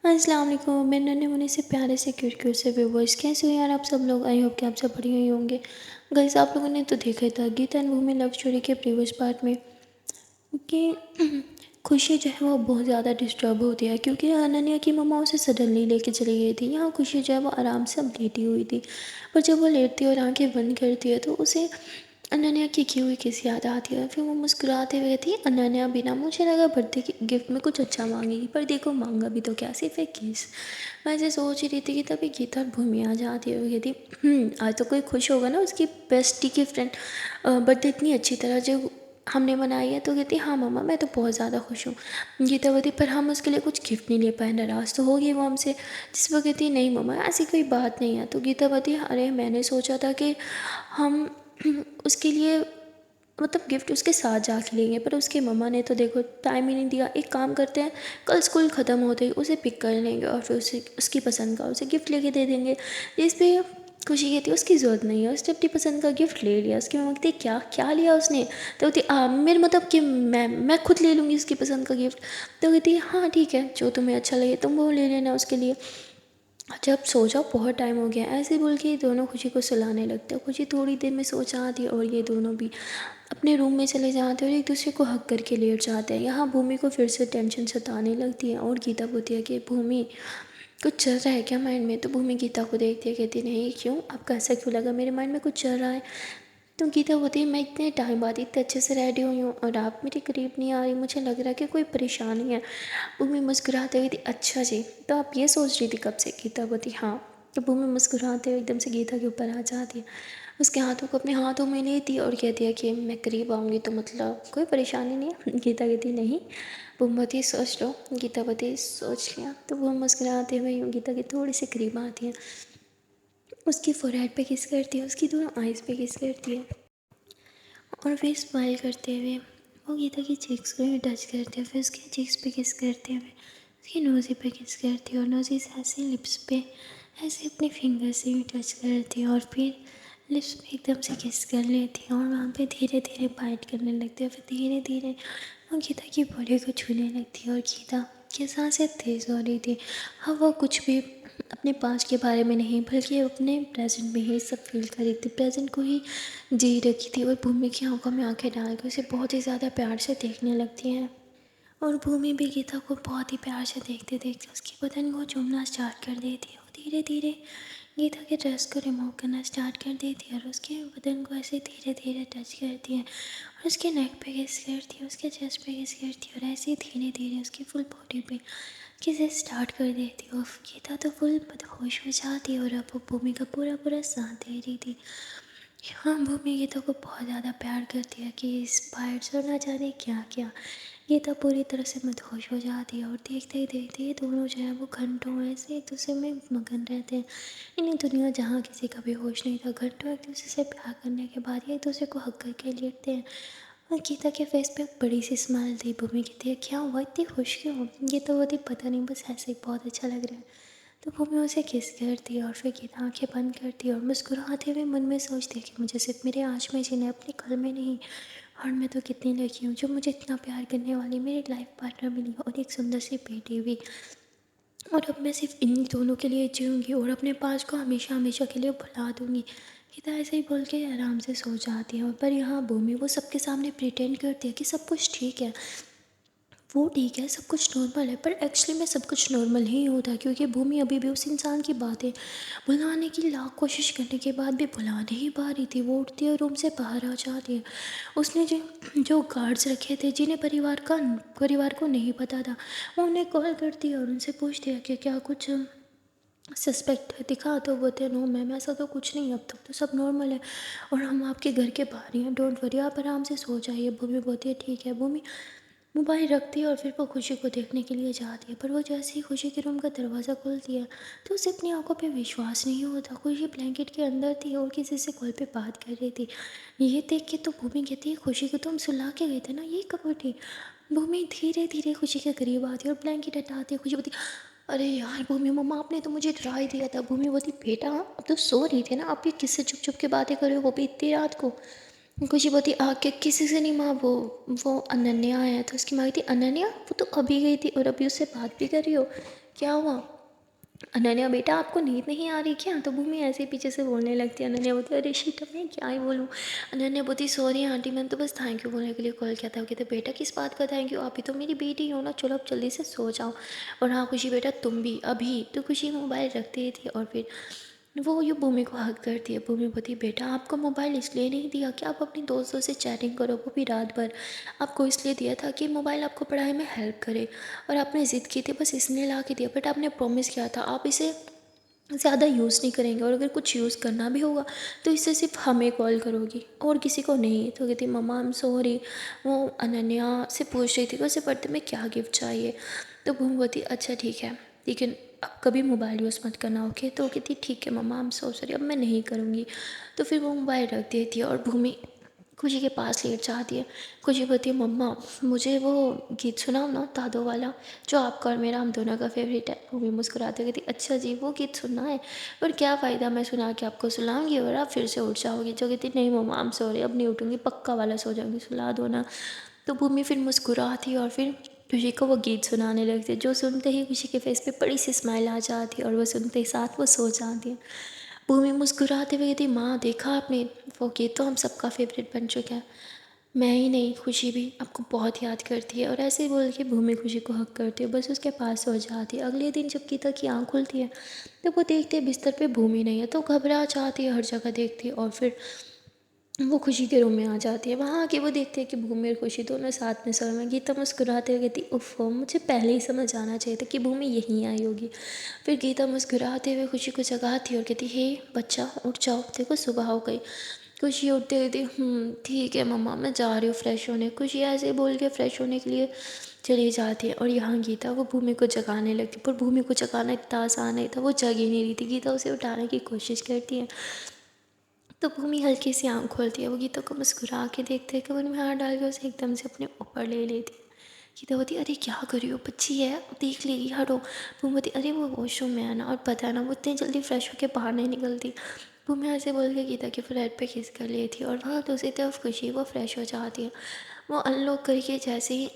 अस्सलाम वालेकुम। मेरे नन्हे मुन्ने से प्यारे से क्यूट क्यूट से व्यूवर्स, कैसे हो यार आप सब लोग। आई होप कि आप सब बढ़िया ही होंगे। गाइस, आप लोगों ने तो देखा ही था Geeta and Bhoomi love story के प्रीवियस पार्ट में कि खुशी जो है वो बहुत ज़्यादा डिस्टर्ब होती है, क्योंकि अनन्या की मम्मा उसे सडनली लेके चली गई थी। यहाँ खुशी जो है वो आराम से अब लेटी हुई थी, पर जब वो लेटती है और आंखें बंद करती है तो उसे अनन्या की हुई किस याद आती है। फिर वो मुस्कुराते हुए थी, अनन्या बिना, मुझे लगा बर्थडे के गिफ्ट में कुछ अच्छा मांगेगी, पर देखो मांगा भी तो क्या, सिर्फ एक किस। मैं ऐसे सोच ही रही थी कि तभी गीता और भूमि आ जाती है। वो कहती आज तो कोई खुश होगा ना, उसकी बेस्टी की फ्रेंड बर्थडे इतनी अच्छी तरह जो हमने मनाई है। तो कहती हाँ मम्मा, मैं तो बहुत ज़्यादा खुश हूँ। गीता बोलती पर हम उसके लिए कुछ गिफ्ट नहीं ले पाए, नाराज़ तो होगी वो हमसे। जिस पर कहती नहीं मम्मा, ऐसी कोई बात नहीं है। तो गीता बोलती अरे मैंने सोचा था कि हम उसके लिए मतलब गिफ्ट उसके साथ जाके लेंगे, पर उसके मम्मा ने तो देखो टाइम ही नहीं दिया। एक काम करते हैं, कल स्कूल ख़त्म होते ही उसे पिक कर लेंगे और फिर उसे उसकी पसंद का उसे गिफ्ट लेके दे देंगे। इस पे खुशी कहती है उसकी ज़रूरत नहीं है, उसने अपनी पसंद का गिफ्ट ले लिया। उसकी मम्मा कहती क्या क्या लिया उसने। तो कहती मेरे मतलब कि मैं खुद ले लूँगी उसकी पसंद का गिफ्ट। तो कहती है हाँ ठीक है, जो तुम्हें अच्छा लगे तुम वो ले लेना उसके लिए। अच्छा अब सो जाओ, बहुत टाइम हो गया। ऐसे बोल के दोनों खुशी को सुलाने लगते हैं। खुशी थोड़ी देर में सो जाती है और ये दोनों भी अपने रूम में चले जाते हैं और एक दूसरे को हक करके लेट जाते हैं। यहाँ भूमि को फिर से टेंशन सताने लगती है और गीता पूछती है कि भूमि कुछ चल रहा है क्या माइंड में। तो भूमि गीता को देखती है, कहती नहीं क्यों, आपको ऐसा क्यों लगा, मेरे माइंड में कुछ चल रहा है। तो गीता बोलती है मैं इतने टाइम बाद इतने अच्छे से रेडी हुई हूँ और आप मेरे करीब नहीं आ रही, मुझे लग रहा है कि कोई परेशानी है। भूमि मुस्कुराते हुए थी अच्छा जी, तो आप ये सोच रही थी कब से। गीता बोलती हाँ। तो भूमि मुस्कुराते हुए एकदम से गीता के ऊपर आ जाती है, उसके हाथों को अपने हाथों में लेती है और कहती है कि मैं करीब आऊँगी तो मतलब कोई परेशानी नहीं है। गीता कहती नहीं। भूमवती सोच लो। गीता बोलती सोच लिया। तो वो मुस्कुराते हुए गीता के थोड़ी से करीब आती है, उसकी फोरहेड पे किस करती है, उसकी दोनों आइज़ पे किस करती है और फिर स्माइल करते हुए वो गीता की चीक्स को ही टच करते हैं। फिर उसके चीक्स पे किस करते हुए उसकी नोज़ी पे किस करती है और नोज़ी से ऐसे लिप्स पे ऐसे अपने फिंगर से भी टच करती है और फिर लिप्स पे एकदम से किस कर लेती है और वहाँ पे धीरे धीरे बाइट करने लगती है। फिर धीरे धीरे वो गीता की बॉडी को छूने लगती है और गीता की सांसें तेज़ हो रही थी। अब वो कुछ भी अपने पास्ट के बारे में नहीं बल्कि अपने प्रेजेंट में ही सब फील कर रही थी, प्रेजेंट को ही जी रखी थी। और भूमि की आंखों में आंखें डाल कर उसे बहुत ही ज़्यादा प्यार से देखने लगती हैं और भूमि भी गीता को बहुत ही प्यार से देखते देखते उसके बदन को चूमना स्टार्ट कर देती है। वो धीरे धीरे गीता के ड्रेस को रिमूव करना स्टार्ट कर देती है और उसके बदन को ऐसे धीरे धीरे टच करती है और उसके नेक पे किस करती है, उसके चेस्ट पे किस करती है और ऐसे धीरे धीरे उसकी फुल बॉडी पे किसे स्टार्ट कर देती है। और गीता तो फुल बदहोश हो जाती है और अब वो भूमि का पूरा पूरा साथ दे रही थी। हाँ, भूमि गीता को बहुत ज़्यादा प्यार करती है कि इंस्पायर्ड और ना जाने क्या क्या। गीता पूरी तरह से मदहोश हो जाती है और देखते ही देखते ये दोनों जो है वो घंटों ऐसे एक दूसरे में मगन रहते हैं। इन्हीं दुनिया जहाँ किसी का भी होश नहीं था, घंटों एक दूसरे से प्यार करने के बाद ये एक दूसरे को हक करके लेटते हैं। और गीता के फेस पे एक बड़ी सी स्माइल थी। भूमि कहती है क्या हुआ, इतनी खुश क्यों हो। गीता बोलती पता नहीं, बस ऐसे ही बहुत अच्छा लग रहा है। तो भूमि उसे किस करती है और फिर गीता आंखें बंद करती है और मुस्कुराते हुए मन में सोचती है कि मुझे सिर्फ मेरे आज में जीना है, अपने कल में नहीं। और मैं तो कितनी लकी हूँ जो मुझे इतना प्यार करने वाली मेरी लाइफ पार्टनर मिली और एक सुंदर सी बेटी भी। और अब मैं सिर्फ इन्हीं दोनों के लिए जीऊँगी और अपने पास को हमेशा हमेशा के लिए भुला दूँगी। गीता ऐसे ही बोल के आराम से सो जाती है। पर यहाँ भूमि वो सबके सामने प्रिटेंड करती है कि सब कुछ ठीक है, वो ठीक है, सब कुछ नॉर्मल है। पर एक्चुअली में सब कुछ नॉर्मल ही होता है, क्योंकि भूमि अभी भी उस इंसान की बातें भुलाने की लाख कोशिश करने के बाद भी भुला नहीं पा रही थी। वो उठती है, रूम से बाहर आ जाती है। उसने जो जो गार्ड्स रखे थे जिन्हें परिवार को नहीं पता था, वो उन्हें कॉल करती है और उनसे पूछती है कि क्या कुछ सस्पेक्ट दिखा। तो बोलते नो मैम, ऐसा तो कुछ नहीं, अब तक तो सब नॉर्मल है और हम आपके घर के बाहर ही हैं, डोंट वरी, आप आराम से सो जाइए। भूमि बोलती है ठीक है। भूमि मोबाइल रखती है और फिर वो खुशी को देखने के लिए जाती है। पर वो जैसे ही खुशी के रूम का दरवाज़ा खोलती है तो उसे अपनी आंखों पे विश्वास नहीं होता। खुशी ब्लैंकेट के अंदर थी और किसी से कॉल पे बात कर रही थी। ये देख के तो भूमि कहती है खुशी को तो हम सुला के गए थे ना, ये कब उठी। भूमि धीरे धीरे खुशी के करीब आती है और ब्लैंकेट हटाती है। खुशी बोलती अरे यार भूमि मम्मा, आपने तो मुझे डरा ही दिया था। भूमि बोलती बेटा अब तो सो रही थी ना, आप ये किससे चुप चुप के बातें कर रहे हो, वो भी इतनी रात को। खुशी बहुत ही आके किसी से नहीं माँ, वो अनन्या आया था, उसकी माँ थी अनन्या, वो तो अभी गई थी और अभी उससे बात भी कर रही हो, क्या हुआ? अनन्या बेटा आपको नींद नहीं आ रही क्या? तो भूमि ऐसे ही पीछे से बोलने लगती है। अनन्या बोलती है अरे शिट, अब मैं क्या ही बोलूँ। अनन्या बोलती सॉरी आंटी, मैंने तो बस थैंक यू बोलने के लिए कॉल किया था। वो कहते बेटा किस बात का थैंक यू, आप ही तो मेरी बेटी हो ना, चलो अब जल्दी से सो जाओ। और हाँ खुशी बेटा तुम भी अभी तो। खुशी मोबाइल रखती थी और फिर वो ये भूमि को हक करती है। भूमि बोलती बेटा आपको मोबाइल इसलिए नहीं दिया कि आप अपने दोस्तों से चैटिंग करो, वो भी रात भर। आपको इसलिए दिया था कि मोबाइल आपको पढ़ाई में हेल्प करे, और आपने ज़िद की थी बस इसलिए ला के दिया। बट आपने प्रॉमिस किया था आप इसे ज़्यादा यूज़ नहीं करेंगे, और अगर कुछ यूज़ करना भी होगा तो इससे सिर्फ हमें कॉल करोगी और किसी को नहीं। तो कहती मम्मा आई एम सॉरी। वो अनन्या से पूछ रही थी कि उसे बर्थडे में क्या गिफ्ट चाहिए। तो भूमि बोलती अच्छा ठीक है, लेकिन अब कभी मोबाइल यूज़ मत करना ओके। तो वो कहती ठीक है मम्मा आई एम सो सॉरी, अब मैं नहीं करूँगी। तो फिर वो मोबाइल रख देती है और भूमि खुशी के पास लेट जाती है। खुशी बोलती है मम्मा मुझे वो गीत सुनाओ ना दादू वाला, जो आपका और मेरा हम दोनों का फेवरेट है। भूमि मुस्कुराते कहती अच्छा जी वो गीत सुनना है, पर क्या फ़ायदा, मैं सुना के आपको सुलाऊंगी और आप फिर से उठ जाओगी। जो कहती नहीं मम्मा आई एम सॉरी, अब नहीं उठूँगी, पक्का वाला सो जाऊँगी, सुला दो ना। तो भूमि फिर मुस्कुराती है और फिर खुशी को वो गीत सुनाने लगती है, जो सुनते ही खुशी के फेस पे बड़ी सी स्माइल आ जाती है और वो सुनते ही साथ वो सो जाती है। भूमि मुस्कुराते हुए कहती माँ देखा आपने, वो गीत तो हम सबका फेवरेट बन चुका है। मैं ही नहीं खुशी भी आपको बहुत याद करती है। और ऐसे ही बोल के भूमि खुशी को हक करती है, बस उसके पास सो जाती है। अगले दिन जब गीता की आँख खुलती है तो वो देखते हैं बिस्तर पे भूमि नहीं है, तो घबरा जाती है, हर जगह देखती है और फिर वो खुशी के रूम में आ जाती है। वहाँ आके वो देखते हैं कि भूमि और खुशी दोनों साथ में सोए हुए हैं। गीता मुस्कुराते हुए कहती उफ़ मुझे पहले ही समझ आना चाहिए था कि भूमि यहीं आई होगी। फिर गीता मुस्कुराते हुए खुशी को जगाती है और कहती हे बच्चा उठ जाओ, देखो सुबह हो गई। खुशी उठते कहती ठीक है मम्मा मैं जा रही हूँ फ्रेश होने। खुशी ऐसे बोल के फ्रेश होने के लिए चली जाती है और यहाँ गीता वो भूमि को जगाने लगती, पर भूमि को जगाना इतना आसान नहीं था, वो जग ही नहीं रही थी। गीता उसे उठाने की कोशिश करती है तो भूमि हल्की सी आँख खोलती है। वो गीता को मुस्कुरा के देखते हैं, कमर में हाथ डाल के उसे एकदम से अपने ऊपर ले लेती है। गीता बोलती अरे क्या कर रही हो, बच्ची है देख लेगी हटो। भूमि बोलती अरे वो वॉशरूम में है ना, और पता है ना वो इतनी जल्दी फ्रेश होकर बाहर नहीं निकलती। भूमि ऐसे बोल के गीता के फ्लैट पे किस कर लेती है और वहाँ दूसरी तरफ खुशी वो फ्रेश हो जाती है। वो अनलॉक करके जैसे ही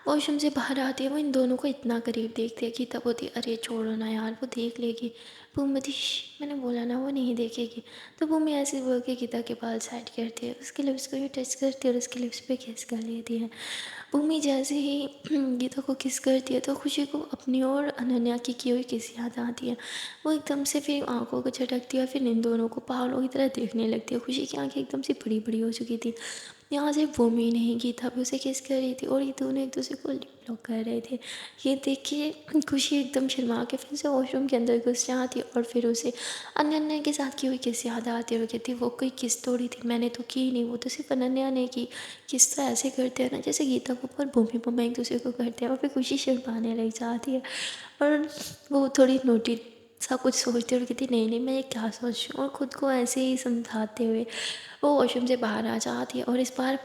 वॉशरूम से बाहर आती है वो इन दोनों को इतना करीब देखती है। गीता बोलती अरे छोड़ो ना यार वो देख लेगी। भूमि बोलती मैंने बोला ना वो नहीं देखेगी। तो भूमि ऐसे बोल के गीता के बाल साइड करती है, उसके लिप्स को भी टच करती है और उसके लिप्स पे किस कर लेती है। भूमि जैसे ही गीता को किस करती है तो खुशी को अपनी और अनन्या की हुई किस याद आती है। वो एकदम से फिर आंखों को झटकती है, फिर इन दोनों को पागलों की तरह देखने लगती है। खुशी की आंखें एकदम से बड़ी बड़ी हो चुकी थी। यहाँ सिर्फ भूमि नहीं गीता भी उसे किस कर रही थी और ये दोनों एक दूसरे को लिप लॉक कर रहे थे। ये देख के खुशी एकदम शर्मा के फिर से वॉशरूम के अंदर घुस जाती है और फिर उसे अनन्या के साथ की हुई किस याद आती है और कहती वो कोई किस तोड़ी थी, मैंने तो की नहीं, वो तो सिर्फ अनन्या ने की। किस तो ऐसे करते हैं ना जैसे गीता को और भूमि मम्मा एक दूसरे को करते हैं और फिर खुशी शर्माने लग जाती है। और वो थोड़ी नोटिस सा कुछ सोचती है और कहती नहीं नहीं मैं ये क्या सोच रही हूँ, और ख़ुद को ऐसे ही समझाते हुए वो वॉशरूम से बाहर आ जाती है। और इस बार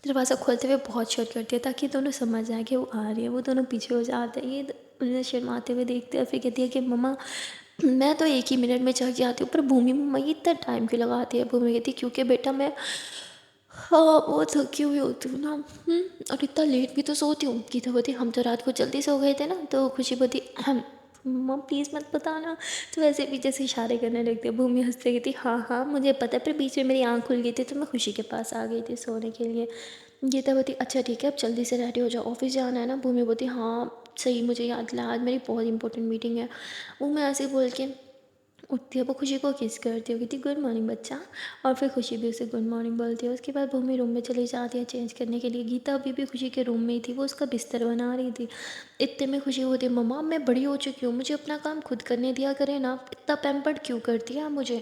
दरवाज़ा खोलते हुए बहुत शोर करती है ताकि दोनों समझ जाए कि वो आ रही है। वो दोनों पीछे हो जाते हैं, ये उन्हें शर्माते हुए देखते हैं। फिर कहती है कि मम्मा मैं तो एक ही मिनट में जग जाती हूँ, पर भूमि मम्मा ये इतना टाइम क्यों लगाती है। भूमि कहती क्योंकि बेटा मैं हाँ वो थकी हुई होती हूँ ना। और इतना लेट भी तो सोती हूँ। गीता बोलती हम तो रात को जल्दी सो गए थे ना। तो खुशी बोलती मम्मा प्लीज़ मत बताना। तो वैसे पीछे से इशारे करने लगती है। भूमि हंसते कहती हाँ हाँ मुझे पता है, पर बीच में मेरी आँख खुल गई थी तो मैं खुशी के पास आ गई थी सोने के लिए। गीता बोलती अच्छा ठीक है अब जल्दी से रेडी हो जाओ, ऑफिस जाना है ना। भूमि बोलती हाँ सही मुझे याद दिला, आज मेरी बहुत इंपॉर्टेंट मीटिंग है। वो मैं ऐसे बोल के उठती है। वो खुशी को किस करती है, कहती गुड मॉर्निंग बच्चा। और फिर खुशी भी उसे गुड मॉर्निंग बोलती है। उसके बाद भूमि रूम में चली जाती है चेंज करने के लिए। गीता अभी भी खुशी के रूम में ही थी, वो उसका बिस्तर बना रही थी। इतने में खुशी होती है मम्मा मैं बड़ी हो चुकी हूँ, मुझे अपना काम खुद करने दिया करें ना, इतना पैम्पर्ड क्यों करती है आप मुझे।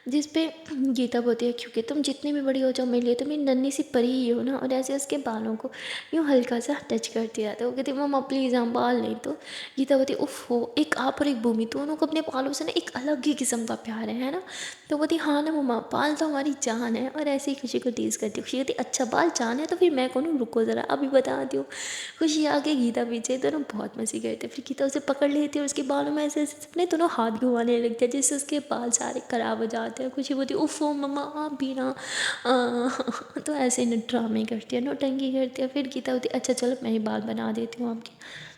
जिस पे गीता बोलती है क्योंकि तुम जितनी भी बड़ी हो जाओ मेरे लिए तुम एक नन्ही सी परी ही हो ना। और ऐसे उसके बालों को यूँ हल्का सा टच करती रहता है। वो कहती मम्मा प्लीज़ हम बाल नहीं। तो गीता बोलती उफ हो एक आप और एक भूमि दोनों को अपने बालों से ना एक अलग ही किस्म का प्यार है ना। तो बोलती हाँ ना मम्मा बाल तो हमारी जान है। और ऐसे ही खुशी को टीज़ करती है। खुशी कहती अच्छा बाल जान है तो फिर मैं कौन हूँ, रुको ज़रा अभी बताती हूँ। खुशी आगे गीता पीछे, दोनों बहुत मस्ती करते। फिर गीता उसे पकड़ लेती है और उसके बालों में ऐसे ऐसे अपने दोनों हाथ घुमाने लगते हैं जिससे उसके बाल सारे खराब हो जाते लगाते हैं। खुशी बोलती है उफ़ो मम्मा आप भी ना तो ऐसे न ड्रामे करती है, नौटंकी करती है। फिर गीता होती है अच्छा चलो मैं ही बाल बना देती हूँ आपके।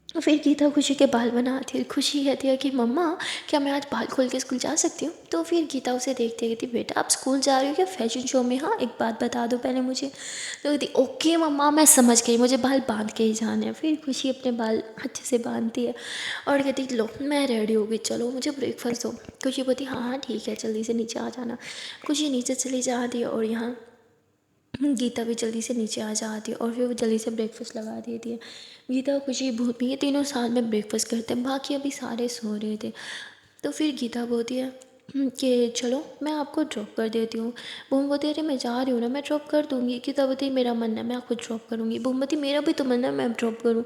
तो फिर गीता खुशी के बाल बनाती है। खुशी कहती है कि मम्मा क्या मैं आज बाल खोल के स्कूल जा सकती हूँ? तो फिर गीता उसे देखती है, कहती बेटा आप स्कूल जा रही हो क्या फैशन शो में? हाँ एक बात बता दो पहले मुझे। तो कहती ओके मम्मा मैं समझ गई, मुझे बाल बांध के ही जाने हैं। फिर खुशी अपने बाल अच्छे से बांधती है और कहती लो मैं रेडी हो गई, चलो मुझे ब्रेकफास्ट दो। खुशी बोलती हाँ हाँ ठीक है जल्दी से नीचे आ जाना। खुशी नीचे चली जाती है और यहाँ गीता भी जल्दी से नीचे आ जाती है और फिर वो जल्दी से ब्रेकफास्ट लगा देती है। गीता और खुशी भूमि ये तीनों साथ में ब्रेकफास्ट करते हैं, बाकी अभी सारे सो रहे थे। तो फिर गीता बोलती है कि चलो मैं आपको ड्रॉप कर देती हूँ। भूमि बोलती है अरे मैं जा रही हूँ ना, मैं ड्रॉप कर दूँगी। गीता बोलती है मेरा मन है मैं आपको ड्रॉप करूँगी। भूमि बोलती मेरा भी तो मन है मैं ड्रॉप करूँ।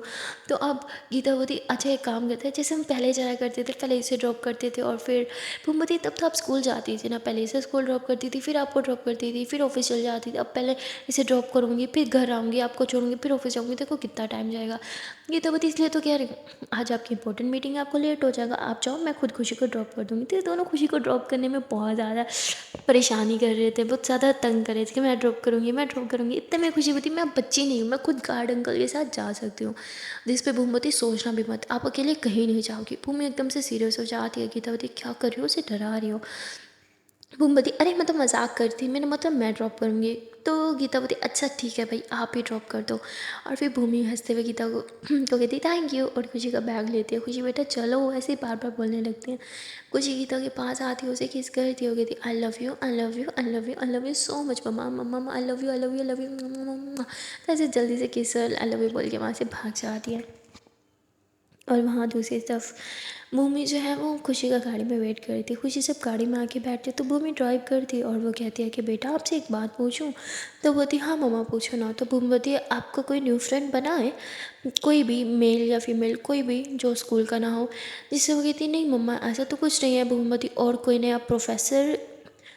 तो अब गीता बोलती अच्छा एक काम करते हैं जैसे हम पहले जाया करते थे, पहले इसे ड्रॉप करते थे और फिर भूमि बोलती तब तो आप स्कूल जाती थी ना, पहले इसे स्कूल ड्रॉप करती थी फिर आपको ड्रॉप करती थी फिर ऑफिस चल जाती थी। अब पहले इसे ड्रॉप करूँगी फिर घर आऊँगी आपको छोड़ूंगी फिर ऑफिस जाऊँगी, देखो कितना टाइम जाएगा। गीता बोलती इसलिए तो कह रही हूँ आज आपकी इंपॉर्टेंट मीटिंग है आपको लेट हो जाएगा, आप जाओ मैं खुद खुशी को ड्रॉप कर दूँगी। तो ये दोनों खुशी को ड्रॉप करने में बहुत ज़्यादा परेशानी कर रहे थे, बहुत ज़्यादा तंग कर रहे थे कि मैं ड्रॉप करूँगी मैं ड्रॉप करूँगी। इतने में खुशी होती मैं अब बच्ची नहीं हूँ, मैं खुद गार्ड अंकल के साथ जा सकती हूँ। जिस पे भूमवती सोचना भी मत, आप अकेले कहीं नहीं जाओगी। भूमि एकदम से सीरियस हो जाती है, गीतावती क्या कर रही हो, उसे डरा रही हो। भूमवती अरे मैं तो मजाक करती, मैंने मतलब मैं ड्रॉप करूँगी। तो गीतावती अच्छा ठीक है भाई आप ही ड्रॉप कर दो। और फिर भूमि हंसते हुए गीता को कहती थैंक यू और खुशी का बैग लेती है। खुशी बेटा चलो ऐसे ही बार बार बोलने लगती है। खुशी गीता के पास आती है, उसे किस करती हो, कहती I love you I love you I love you I love you so much मम्मा मम्मा I love you I love you I love you. तो ऐसे जल्दी से किस आई लव यू बोल के वहाँ से भाग जाती है। और वहाँ दूसरी तरफ भूमि जो है वो खुशी का गाड़ी में वेट कर रही थी। खुशी जब गाड़ी में आके बैठती तो भूमि ड्राइव करती और वो कहती है कि बेटा आपसे एक बात पूछूं? तो बोलती हाँ मम्मा पूछो ना। तो भूमि बोलती है आपको कोई न्यू फ्रेंड बना है, कोई भी मेल या फीमेल कोई भी जो स्कूल का ना हो? जिससे वो कहती नहीं मम्मा ऐसा तो कुछ नहीं है। भूमि बोलती और कोई नया प्रोफेसर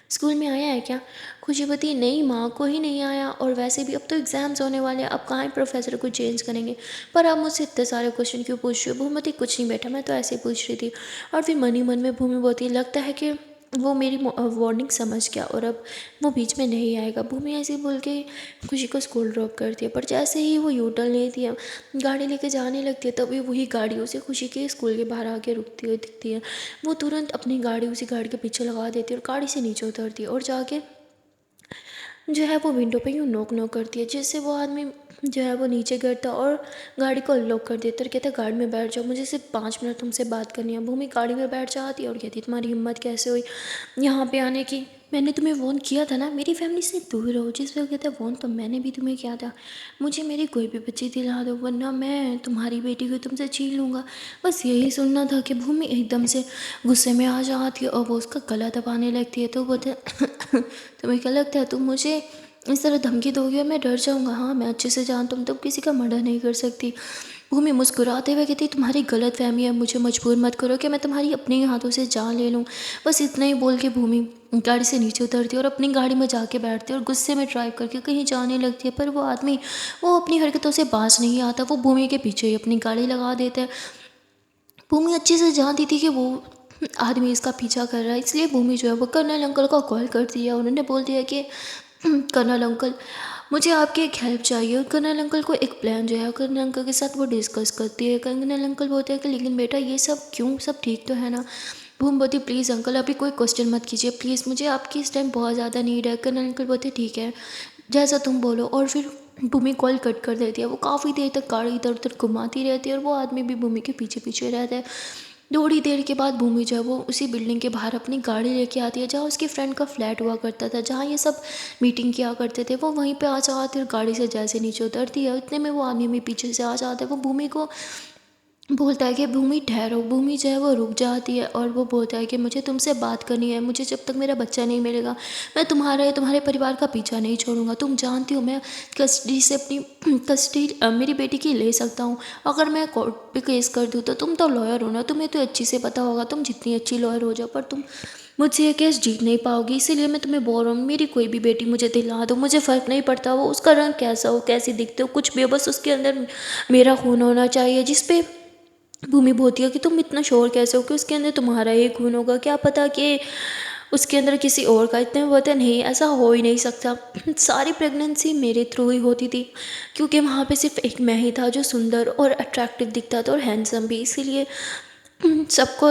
स्कूल में आया है क्या? खुशी बताई नहीं माँ कोई नहीं आया, और वैसे भी अब तो एग्ज़ाम्स होने वाले हैं, अब कहाँ प्रोफेसर को चेंज करेंगे। पर आप मुझसे इतने सारे क्वेश्चन क्यों पूछ रही हो? भूमि कुछ नहीं बेटा मैं तो ऐसे ही पूछ रही थी। और फिर मन ही मन में भूमि बोलती लगता है कि वो मेरी वार्निंग समझ गया और अब वो बीच में नहीं आएगा। भूमि ऐसे बोल के खुशी को स्कूल ड्रॉप करती है। पर जैसे ही वो यू टर्न लेती है गाड़ी लेके जाने लगती है तभी वही गाड़ी उसे खुशी के स्कूल के बाहर आके रुकती हुई दिखती है। वो तुरंत अपनी गाड़ी उसी गाड़ी के पीछे लगा देती है और गाड़ी से नीचे उतरती है और जाके जो है वो विंडो पे यूँ नॉक नॉक करती है, जिससे वो आदमी जो है वो नीचे गिरता और गाड़ी को अनलॉक कर देता और कहता है गाड़ी में बैठ जाओ मुझे सिर्फ 5 मिनट तुमसे बात करनी है। भूमि गाड़ी में बैठ जाती है और कहती तुम्हारी हिम्मत कैसे हुई यहाँ पे आने की? मैंने तुम्हें वॉर्न किया था ना मेरी फैमिली से दूर रहो। जिस पे वो कहता है वॉर्न तो मैंने भी तुम्हें किया था, मुझे मेरी कोई भी बच्ची दिला दो वरना मैं तुम्हारी बेटी को तुमसे छीन लूँगा। बस यही सुनना था कि भूमि एकदम से गुस्से में आ जाती है और वो उसका गला दबाने लगती है। तो बोलते तुम्हें क्या लगता है तुम मुझे इस तरह धमकी दोगे और मैं डर जाऊँगा? हाँ मैं अच्छे से जानता हूँ तुम किसी का मर्डर नहीं कर सकती। भूमि मुस्कुराते हुए कहती तुम्हारी गलत फहमी है, मुझे मजबूर मत करो कि मैं तुम्हारी अपने हाथों से जान ले लूँ। बस इतना ही बोल के भूमि गाड़ी से नीचे उतरती है और अपनी गाड़ी में जाके बैठती है और गुस्से में ड्राइव करके कहीं जाने लगती है। पर वो आदमी वो अपनी हरकतों से बाज नहीं आता, वो भूमि के पीछे ही अपनी गाड़ी लगा देता है। भूमि अच्छे से जानती थी कि वो आदमी इसका पीछा कर रहा है, इसलिए भूमि जो है वो कर्नल अंकल को कॉल कर दिया। उन्होंने बोल दिया कि कर्नल अंकल मुझे आपकी एक हेल्प चाहिए। और कर्नल अंकल को एक प्लान जो है कर्नल अंकल के साथ वो डिस्कस करती है। कर्नल अंकल बोलते हैं कि लेकिन बेटा ये सब क्यों, सब ठीक तो है ना? भूमि बोलती प्लीज़ अंकल अभी कोई क्वेश्चन मत कीजिए प्लीज़, मुझे आपकी इस टाइम बहुत ज़्यादा नीड है। कर्नल अंकल बोलते ठीक है जैसा तुम बोलो। और फिर भूमि कॉल कट कर देती है। वो काफ़ी देर तक गाड़ी इधर उधर घुमाती रहती है और वो आदमी भी भूमि के पीछे पीछे रहता है। थोड़ी देर के बाद भूमि जो है वो उसी बिल्डिंग के बाहर अपनी गाड़ी लेके आती है जहाँ उसकी फ्रेंड का फ्लैट हुआ करता था, जहाँ ये सब मीटिंग किया करते थे। वो वहीं पे आ जाती है और गाड़ी से जैसे नीचे उतरती है इतने में वो आदमी भी पीछे से आ जाता है। वो भूमि को बोलता है कि भूमि ठहरो। भूमि जो है वो रुक जाती है और वो बोलता है कि मुझे तुमसे बात करनी है, मुझे जब तक मेरा बच्चा नहीं मिलेगा मैं तुम्हारे परिवार का पीछा नहीं छोड़ूंगा। तुम जानती हो मैं कस्टडी से अपनी कस्टडी मेरी बेटी की ले सकता हूँ। अगर मैं कोर्ट पे केस कर दूँ तो तुम तो लॉयर हो ना, तुम्हें तो अच्छी से पता होगा, तुम जितनी अच्छी लॉयर हो जाओ पर तुम मुझसे ये केस जीत नहीं पाओगी। इसीलिए मैं तुम्हें बोल रहा हूँ मेरी कोई भी बेटी मुझे दिला दो, मुझे फ़र्क नहीं पड़ता वो उसका रंग कैसा हो कैसी दिखते हो कुछ भी हो, बस उसके अंदर मेरा खून होना चाहिए। जिस पे भूमि बोलती है कि तुम इतना श्योर कैसे हो कि उसके अंदर तुम्हारा ही खून होगा? क्या पता कि उसके अंदर किसी और का। इतने में बोलते नहीं, ऐसा हो ही नहीं सकता, सारी प्रेगनेंसी मेरे थ्रू ही होती थी, क्योंकि वहाँ पे सिर्फ एक मैं ही था जो सुंदर और अट्रैक्टिव दिखता था और हैंडसम भी, इसीलिए सबको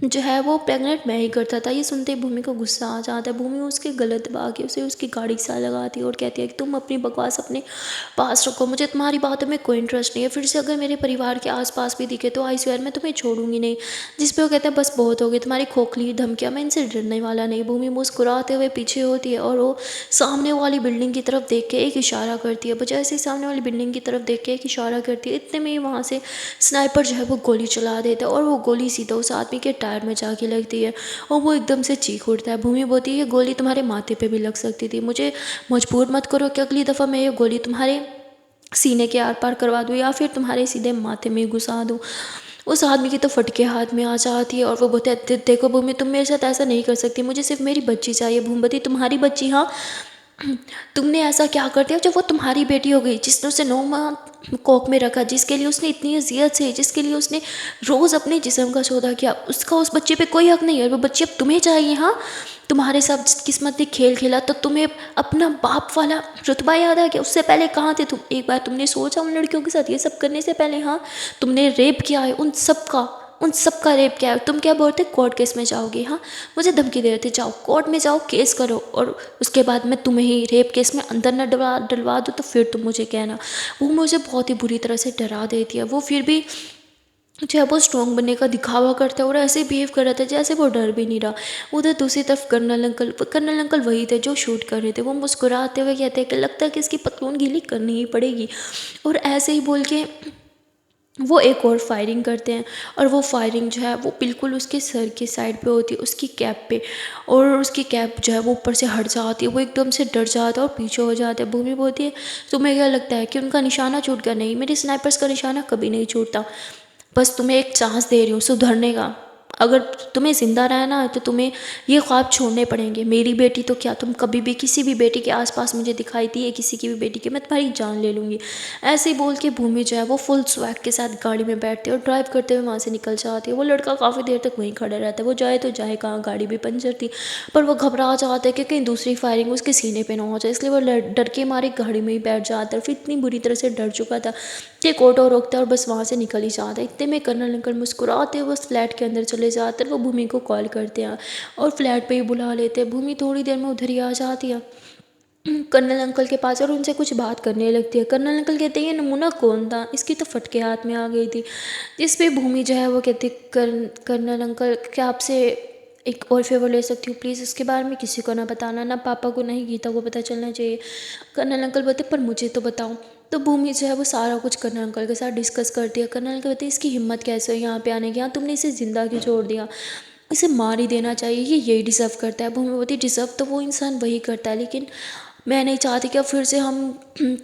जो है वो प्रेग्नेंट मैं ही करता था। ये सुनते ही भूमि को गुस्सा आ जाता है। भूमि उसके गलत बात उसे उसकी गाड़ी सा लगाती है और कहती है कि तुम अपनी बकवास अपने पास रखो, मुझे तुम्हारी बातों में कोई इंटरेस्ट नहीं है, फिर से अगर मेरे परिवार के आसपास भी दिखे तो आई स्वेयर मैं तुम्हें छोड़ूंगी नहीं। जिस पे वो कहता है बस बहुत हो गई तुम्हारी खोखली धमकियाँ, मैं इनसे डरने वाला नहीं। भूमि मुस्कुराते हुए पीछे होती है और वो सामने वाली बिल्डिंग की तरफ देख के एक इशारा करती है। बजाय से सामने वाली बिल्डिंग की तरफ देख के एक इशारा करती है, इतने में ही वहाँ से स्नाइपर जो है वो गोली चला देता है और वो गोली सीधा उस आदमी के टायर में जाके लगती है और वो एकदम से चीख उठता है। भूमि बोलती है ये गोली तुम्हारे माथे पे भी लग सकती थी, मुझे मजबूर मत करो कि अगली दफ़ा मैं ये गोली तुम्हारे सीने के आर पार करवा दूँ या फिर तुम्हारे सीधे माथे में घुसा दूँ। उस आदमी की तो फटके हाथ में आ जाती है और वो बोलते हैं देखो भूमि तुम मेरे साथ ऐसा नहीं कर सकती, मुझे सिर्फ मेरी बच्ची चाहिए। भूमवती तुम्हारी बच्ची, हाँ तुमने ऐसा क्या कर दिया जो वो तुम्हारी बेटी हो गई, जिसने उसे 9 माह कोख में रखा, जिसके लिए उसने इतनी अजियत से, जिसके लिए उसने रोज़ अपने जिस्म का सौदा किया, उसका उस बच्चे पे कोई हक नहीं है। वो बच्ची अब तुम्हें चाहिए। हाँ तुम्हारे साथ किस्मत ने खेल खेला तो तुम्हें अपना बाप वाला रुतबा याद आ गया। उससे पहले कहाँ थे तुम? एक बार तुमने सोचा उन लड़कियों के साथ ये सब करने से पहले? हाँ तुमने रेप किया है उन सब का रेप किया है। तुम क्या बोलते कोर्ट केस में जाओगे? हाँ मुझे धमकी दे रहे थे जाओ कोर्ट में जाओ केस करो और उसके बाद मैं तुम्हें ही रेप केस में अंदर न डलवा दूँ तो फिर तुम मुझे कहना। वो मुझे बहुत ही बुरी तरह से डरा देती है। वो फिर भी जो है वो स्ट्रॉन्ग बनने का दिखावा करता है और ऐसे बिहेव कर रहा था जैसे वो डर भी नहीं रहा। उधर दूसरी तरफ कर्नल अंकल वही थे जो शूट कर रहे थे। वो मुस्कुराते हुए कहते हैं कि लगता है कि इसकी पतलून गीली करनी ही पड़ेगी, और ऐसे ही बोल के वो एक और फायरिंग करते हैं। और वो फायरिंग जो है वो बिल्कुल उसके सर के साइड पे होती है, उसकी कैप पे, और उसकी कैप जो है वो ऊपर से हट जाती है। वो एकदम से डर जाता है और पीछे हो जाता है। भूमि बोलती है तुम्हें क्या लगता है कि उनका निशाना छूट गया? नहीं, मेरे स्नाइपर्स का निशाना कभी नहीं छूटता, बस तुम्हें एक चांस दे रही हूँ सुधरने का। अगर तुम्हें ज़िंदा रहना है तो तुम्हें ये ख्वाब छोड़ने पड़ेंगे। मेरी बेटी तो क्या, तुम कभी भी किसी भी बेटी के आसपास मुझे दिखाई दी है, किसी की भी बेटी की, मैं तुम्हारी जान ले लूँगी। ऐसे ही बोल के भूमि जो है वो फुल स्वैग के साथ गाड़ी में बैठती है और ड्राइव करते हुए वहाँ से निकल जाती है। वो लड़का काफ़ी देर तक वहीं खड़ा रहता है। वो जाए तो जाए कहाँ, गाड़ी भी पंचर थी, पर वो घबरा जाता है कि कहीं दूसरी फायरिंग उसके सीने पे ना हो जाए, इसलिए वो डर के मारे गाड़ी में ही बैठ जाता है। फिर इतनी बुरी तरह से डर चुका था कि एक ऑटो रोकता है और बस वहाँ से निकल ही जाता है। इतने में कर्नल अंकल मुस्कुराते हुए उस फ्लैट के अंदर चले जाते हैं। वो भूमि को कॉल करते हैं और फ्लैट पे ही बुला लेते हैं। भूमि थोड़ी देर में उधर ही आ जाती है कर्नल अंकल के पास और उनसे कुछ बात करने लगती है। कर्नल अंकल कहते हैं ये नमूना कौन था, इसकी तो फटके हाथ में आ गई थी। जिस पे भूमि जो है वो कहती कर्नल अंकल क्या आपसे एक और फेवर ले सकती हूँ प्लीज़, इसके बारे में किसी को ना बताना, ना पापा को ना ही गीता को पता चलना चाहिए। कर्नल अंकल बोलते पर मुझे तो बताओ। तो भूमि जो है वो सारा कुछ कर्नल अंकल के साथ डिस्कस करती है। कर्नल अंकल कहते हैं इसकी हिम्मत कैसे है यहाँ पे आने की, यहाँ तुमने इसे ज़िंदा क्यों छोड़ दिया, इसे मार ही देना चाहिए, ये यही डिज़र्व करता है। भूमि बोलती डिज़र्व तो वो इंसान वही करता है, लेकिन मैं नहीं चाहती कि अब फिर से हम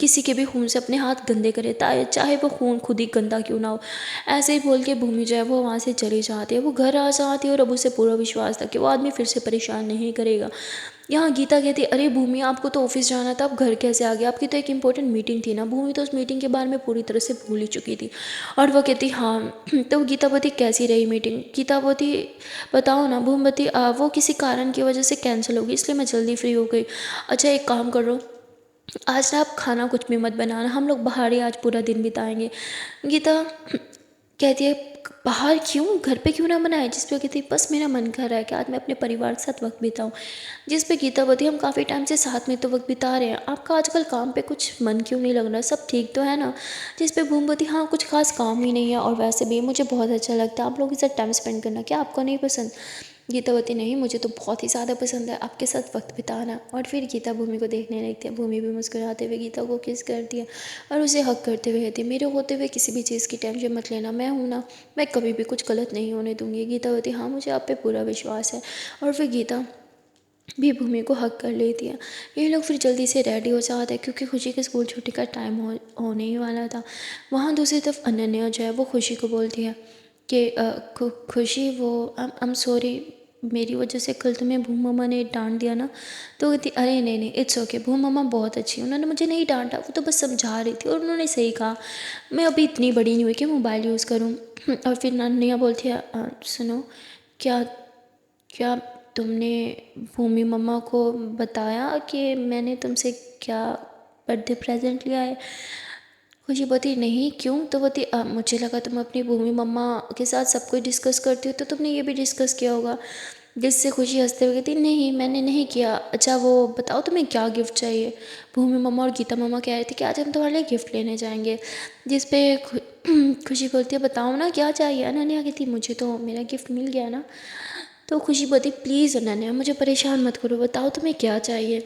किसी के भी खून से अपने हाथ गंदे करें, चाहे वो खून खुद ही गंदा क्यों ना हो। ऐसे ही बोल के भूमि जो है वो वहाँ से चली जाती है। वो घर आ जाती है और अब उसे पूरा विश्वास था कि वो आदमी फिर से परेशान नहीं करेगा। यहाँ गीता कहती अरे भूमि आपको तो ऑफिस जाना था, आप घर कैसे आ गए, आपकी तो एक इंपॉर्टेंट मीटिंग थी ना। भूमि तो उस मीटिंग के बारे में पूरी तरह से भूल ही चुकी थी और वह कहती हाँ। तो गीता बोती कैसी रही मीटिंग? गीता बोती बताओ ना। भूमि बोती वो किसी कारण की वजह से कैंसिल होगी इसलिए मैं जल्दी फ्री हो गई। अच्छा एक काम करो, आज ना आप खाना कुछ भी मत बनाना, हम लोग बाहर ही आज पूरा दिन बिताएंगे। गीता कहती है बाहर क्यों, घर पे क्यों ना बनाए? जिस पे कहती बस मेरा मन कर रहा है कि आज मैं अपने परिवार के साथ वक्त बिताऊं। जिस पे गीता बोती हम काफ़ी टाइम से साथ में तो वक्त बिता रहे हैं, आपका आजकल काम पे कुछ मन क्यों नहीं लग रहा, सब ठीक तो है ना? जिस पे भूमि बोती हाँ कुछ खास काम ही नहीं है और वैसे भी मुझे बहुत अच्छा लगता है आप लोगों के साथ टाइम स्पेंड करना, क्या आपको नहीं पसंद? गीतावती नहीं मुझे तो बहुत ही ज़्यादा पसंद है आपके साथ वक्त बिताना। और फिर गीता भूमि को देखने लगती है। भूमि भी मुस्कुराते हुए गीता को किस करती है और उसे हक करते हुए कहती है मेरे होते हुए किसी भी चीज़ की टेंशन मत लेना, मैं हूँ ना, मैं कभी भी कुछ गलत नहीं होने दूंगी। गीतावती हाँ मुझे आप पे पूरा विश्वास है। और फिर गीता भी भूमि को हक कर लेती है। ये लोग फिर जल्दी से रेडी हो जाते हैं क्योंकि खुशी के स्कूल छुट्टी का टाइम होने ही वाला था। वहाँ दूसरी तरफ अनन्या जो है वो खुशी को बोलती है कि खुशी वो आई एम सॉरी, मेरी वजह से कल तुम्हें भूम मम्मा ने डांट दिया ना। तो कहती अरे नहीं नहीं इट्स ओके, भूम मम्मा बहुत अच्छी, उन्होंने मुझे नहीं डांटा, वो तो बस समझा रही थी और उन्होंने सही कहा, मैं अभी इतनी बड़ी नहीं हुई कि मोबाइल यूज़ करूँ। और फिर अनन्या बोलती है सुनो क्या क्या तुमने भूमि मम्मा को बताया कि मैंने तुमसे क्या बर्थडे प्रेजेंट लिया है? खुशी बोती नहीं, क्यों? तो बोती मुझे लगा तुम अपनी भूमि मम्मा के साथ सब कुछ डिस्कस करती हो, तो तुमने ये भी डिस्कस किया होगा। जिससे खुशी हंसते हुए कहती नहीं, मैंने नहीं किया। अच्छा वो बताओ तुम्हें क्या गिफ्ट चाहिए? भूमि मम्मा और गीता मम्मा कह रही थी कि आज हम तुम्हारे लिए गिफ्ट लेने जाएंगे। जिस पे खुशी बोलती है बताओ ना क्या चाहिए। अनन्या कहती मुझे तो मेरा गिफ्ट मिल गया ना। तो खुशी बोलती प्लीज़ अनन्या मुझे परेशान मत करो, बताओ तुम्हें क्या चाहिए।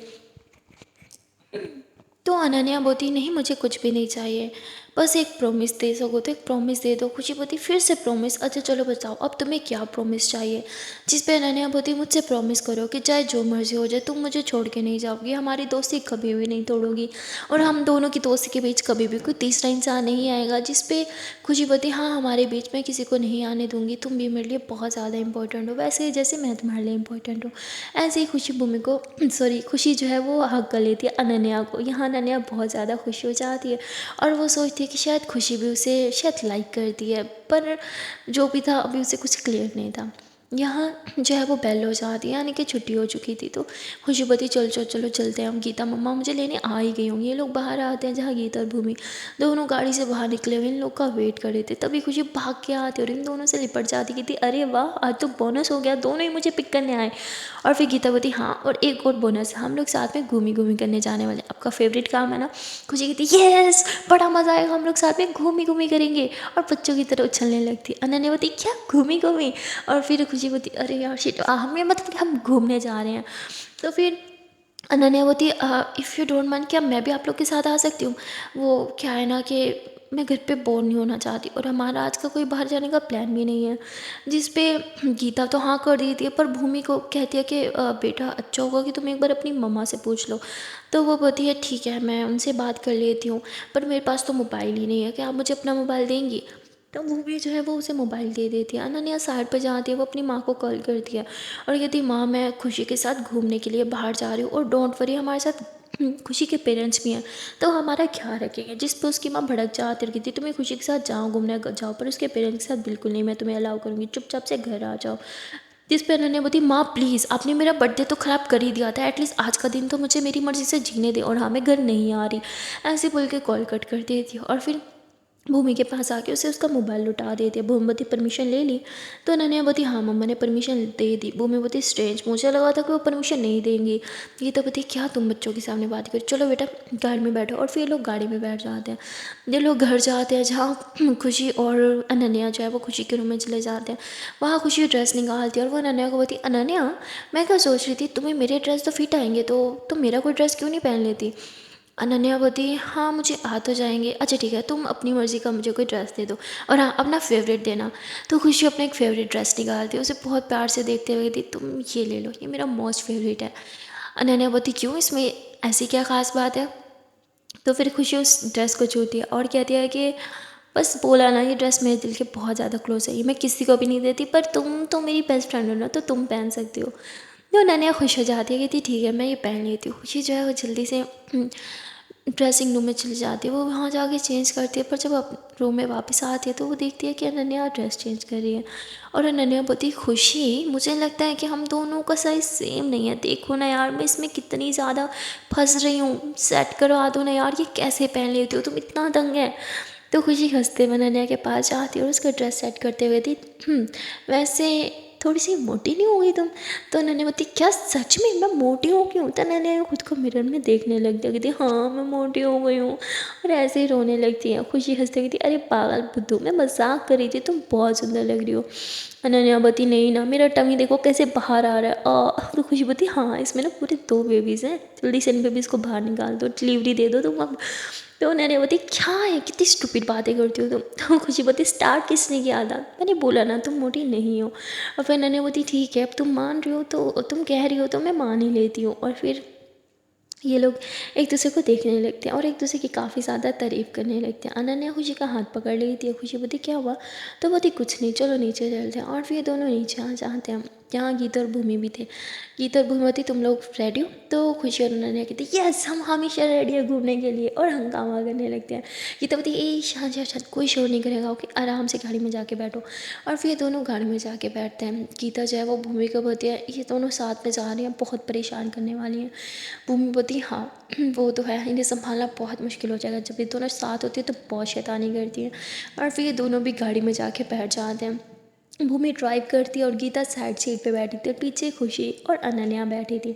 तो अनन्या बोती नहीं मुझे कुछ भी नहीं चाहिए, बस एक प्रॉमिस दे सको तो एक प्रॉमिस दे दो। खुशी बोती फिर से प्रॉमिस? अच्छा चलो बताओ अब तुम्हें क्या प्रॉमिस चाहिए। जिस पे अनन्या बोती मुझसे प्रॉमिस करो कि चाहे जो मर्जी हो जाए तुम मुझे छोड़ के नहीं जाओगी, हमारी दोस्ती कभी भी नहीं तोड़ोगी और हम दोनों की दोस्ती के बीच कभी भी कोई तीसरा इंसान नहीं आएगा। जिस पे खुशी बोती हाँ हमारे बीच में किसी को नहीं आने दूंगी, तुम भी मेरे लिए बहुत ज़्यादा इंपॉर्टेंट हो वैसे ही जैसे मैं तुम्हारे लिए इंपॉर्टेंट हूँ। ऐसे ही खुशी भूमि को सॉरी खुशी जो है वो हक कर लेती है अनन्या को। यहाँ अनन्या बहुत ज़्यादा खुश हो जाती है और वो सोचती है कि शायद खुशी भी उसे शायद लाइक करती है, पर जो भी था अभी उसे कुछ क्लियर नहीं था। यहाँ जो है वो बेल हो जाती है, यानी कि छुट्टी हो चुकी थी। तो खुशी बोती चलो चलो चलो चलते हैं हम, गीता मम्मा मुझे लेने आ ही गई होंगी। ये लोग बाहर आते हैं जहाँ गीता और भूमि दोनों गाड़ी से बाहर निकले हुए इन लोग का वेट कर रहे थे। तभी खुशी भाग के आती और इन दोनों से लिपट जाती कि थी अरे वाह आज तो बोनस हो गया, दोनों ही मुझे पिक करने आए। और फिर गीता बोती हाँ और एक और बोनस, हम लोग साथ में घूमी घूमी करने जाने वाले, आपका फेवरेट काम है ना। खुशी कहती यस बड़ा मज़ा आएगा, हम लोग साथ में घूमी घूमी करेंगे। और बच्चों की तरह उछलने लगती। अनन्या बोती क्या घूमी घूमी? और फिर खुशी बोती अरे यार शिट हमें मतलब कि हम घूमने जा रहे हैं। तो फिर अनन्या बोती इफ़ यू डोंट माइंड क्या मैं भी आप लोग के साथ आ सकती हूँ? वो क्या है ना कि मैं घर पे बोर नहीं होना चाहती और हमारा आज का कोई बाहर जाने का प्लान भी नहीं है। जिस पे गीता तो हाँ कर देती है पर भूमि को कहती है कि बेटा अच्छा होगा कि तुम एक बार अपनी मम्मा से पूछ लो। तो वो बोलती है ठीक है मैं उनसे बात कर लेती हूँ, पर मेरे पास तो मोबाइल ही नहीं है, क्या आप मुझे अपना मोबाइल देंगी? तो भूमि जो है वो उसे मोबाइल दे देती है। अनन्या साइड पर जाती है, वो अपनी माँ को कॉल करती है और कहती है माँ मैं खुशी के साथ घूमने के लिए बाहर जा रही हूँ और डोंट वरी हमारे साथ खुशी के पेरेंट्स भी हैं तो हमारा ख्याल रखेंगे। जिस पर उसकी माँ भड़क जाती और कहती तुम्हें खुशी के साथ जाओ घूमने जाओ, पर उसके पेरेंट्स के साथ बिल्कुल नहीं, मैं तुम्हें अलाउ करूँगी, चुपचाप से घर आ जाओ। जिस पर अनन्या बोती माँ प्लीज़ आपने मेरा बर्थडे तो ख़राब कर ही दिया था, एटलीस्ट आज का दिन तो मुझे मेरी मर्ज़ी से जीने दे और हाँ मैं घर नहीं आ रही। ऐसे बोल के कॉल कट कर देती है और फिर भूमि के पास आके उसे उसका मोबाइल लुटा देती है। भूमि बोती परमिशन ले ली? तो अनन्या बोती हाँ मम्मा ने परमिशन दे दी। भूमि बोती स्ट्रेंज मुझे लगा था कि वो परमिशन नहीं देंगी। ये तो बोती क्या तुम बच्चों के सामने बात करो, चलो बेटा गाड़ी में बैठो। और फिर ये लोग गाड़ी में बैठ जाते हैं। ये लोग घर जाते हैं जहाँ खुशी और अनन्या जो है वो खुशी के रूम में चले जाते हैं। वहाँ खुशी ड्रेस निकालती है और वो अनन्या को बोती अनन्या मैं क्या सोच रही थी तुम्हें मेरे ड्रेस तो फिट आएंगे तो तुम मेरा कोई ड्रेस क्यों नहीं पहन लेती? अनन्या बोती हाँ मुझे आ तो जाएंगे। अच्छा ठीक है तुम अपनी मर्ज़ी का मुझे कोई ड्रेस दे दो और हाँ अपना फेवरेट देना। तो खुशी अपना एक फ़ेवरेट ड्रेस निकालती है, उसे बहुत प्यार से देखते हुए कहती तुम ये ले लो ये मेरा मोस्ट फेवरेट है। अनन्या बोती क्यों इसमें ऐसी क्या ख़ास बात है? तो फिर खुशी उस ड्रेस को छूती है और कहती है कि बस बोला ना ये ड्रेस मेरे दिल के बहुत ज़्यादा क्लोज है, ये मैं किसी को भी नहीं देती पर तुम तो मेरी बेस्ट फ्रेंड हो ना तो तुम पहन सकती हो। तो अनन्या खुश हो जाती है कहती ठीक है मैं ये पहन लेती हूँ। खुशी जो है वो जल्दी से ड्रेसिंग रूम में चली जाती है। वो वहाँ जाके चेंज करती है पर जब रूम में वापस आती है तो वो देखती है कि अनन्या ड्रेस चेंज कर रही है। और अनन्या बोती खुशी मुझे लगता है कि हम दोनों का साइज़ सेम नहीं है, देखो ना यार मैं इसमें कितनी ज़्यादा फंस रही हूँ, सेट करवा दो ना यार ये कैसे पहन लेती हो तुम, इतना तंग है। तो खुशी हंसते हुए अनन्या के पास जाती है और उसका ड्रेस सेट करते हुए थी वैसे थोड़ी सी मोटी नहीं हो गई तुम? तो अनन्या बोती क्या सच में मैं मोटी हो गई हूँ? तो अनन्या खुद को मिरर में देखने लग कहती हाँ मैं मोटी हो गई हूँ और ऐसे ही रोने लगती है। खुशी हंसते कहती अरे पागल बुद्धू मैं मजाक कर रही थी, तुम बहुत सुंदर लग रही हो। अनन्या बोती नहीं ना मेरा टमी देखो कैसे बाहर आ रहा है। तो खुशी बोती हाँ इसमें ना पूरे 2 बेबीज़ हैं, जल्दी से इन बेबीज़ को बाहर निकाल दो, डिलीवरी दे दो तुम अब। तो अनन्या बोती क्या है कितनी स्टूपिड बातें करती हो तुम। तो खुशी बोती स्टार्ट किसने किया था, मैंने बोला ना तुम मोटी नहीं हो। और फिर अनन्या बोती ठीक है अब तुम मान रही हो तो तुम कह रही हो तो मैं मान ही लेती हूँ। और फिर ये लोग एक दूसरे को देखने लगते हैं और एक दूसरे की काफ़ी ज़्यादा तारीफ़ करने लगते हैं। अनन्या खुशी का हाथ पकड़ लेती है। खुशी बोती क्या हुआ? तो बोती कुछ नहीं चलो नीचे चलते हैं। और फिर ये दोनों नीचे आ जाते हैं। जहाँ गीता और भूमि भी थे। गीता और भूमि होती, तुम लोग रेडी हो? तो खुशी और अनन्या कहती यस हम हमेशा रेडी है घूमने के लिए, और हंगामा करने लगते हैं। गीता बोलती ए शांत शांत शांत, कोई शोर नहीं करेगा, ओके आराम से गाड़ी में जाके बैठो। और फिर दोनों गाड़ी में जाके बैठते हैं। गीता जो है वो भूमि को बोलती है ये दोनों साथ में जा रही हैं, बहुत परेशान करने वाली हैं। भूमि बोलती हाँ वो तो है, इन्हें संभालना बहुत मुश्किल हो जाएगा, जब ये दोनों साथ होती है तो बहुत शैतानी करती हैं। और फिर ये दोनों भी गाड़ी में जाके बैठ जाते हैं। भूमि ड्राइव करती है और गीता साइड सीट पे बैठी थी, पीछे खुशी और अनन्या बैठी थी।